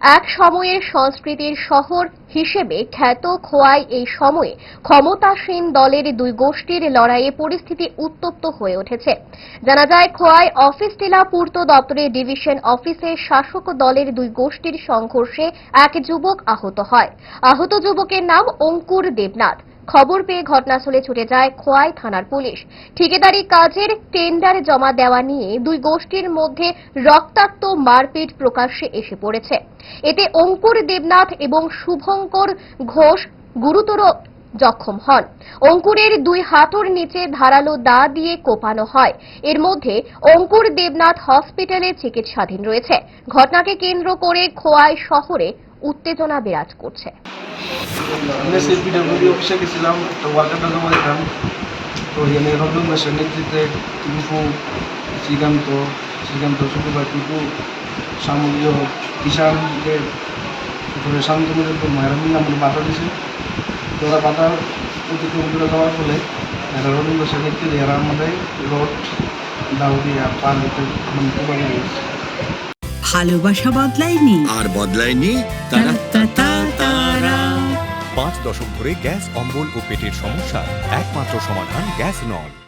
এক সময়ের সংস্কৃতির শহর হিসেবে খ্যাত খোয়াই এই সময়ে ক্ষমতাসীন দলের দুই গোষ্ঠীর লড়াইয়ে পরিস্থিতি উত্তপ্ত হয়ে উঠেছে। জানা যায়, খোয়াই অফিস টিলা পূর্ত দপ্তরের ডিভিশন অফিসে শাসক দলের দুই গোষ্ঠীর সংঘর্ষে এক যুবক আহত হয়। আহত যুবকের নাম অঙ্কুর দেবনাথ। খবর পেয়ে ঘটনাস্থলে ছুটে যায় খোয়াই থানার পুলিশ। ঠিকাদারি কাজের টেন্ডার জমা দেওয়া নিয়ে দুই গোষ্ঠীর মধ্যে রক্তাক্ত মারপিট প্রকাশ্যে এসে পড়েছে। এতে অঙ্কুর দেবনাথ এবং শুভঙ্কর ঘোষ গুরুতর জখম হন। অঙ্কুরের দুই হাঁটুর নিচে ধারালো দা দিয়ে কোপানো হয়। এর মধ্যে অঙ্কুর দেবনাথ হসপিটালে চিকিৎসাধীন রয়েছে। ঘটনাকে কেন্দ্র করে খোয়াই শহরে উত্তেজনা বিরাজ করছে। অফিসে গেছিলাম, একটা ওয়ার্কারটা জমা দিতাম। তো এখানে রঞ্জন দাসের নেতৃত্বে টিপু শ্রীকান্ত শুক্রবার টিপু সামগ্রী কিষানদের উপরে শান্তনুদের মায়েরা মিলে আমাদের বাধা দিয়েছে। তো ওরা বাধা অতিক্রম করে যাওয়ার ফলে এরা রঞ্জন দাসের নেতৃত্বে এরা আমাদের রড দাও দিয়ে পা দিতে মানে ভালোবাসা বদলায়নি আর বদলায়নি তারা। 5 দশক ধরে গ্যাস, অম্বল ও পেটের সমস্যার একমাত্র সমাধান গ্যাস নল।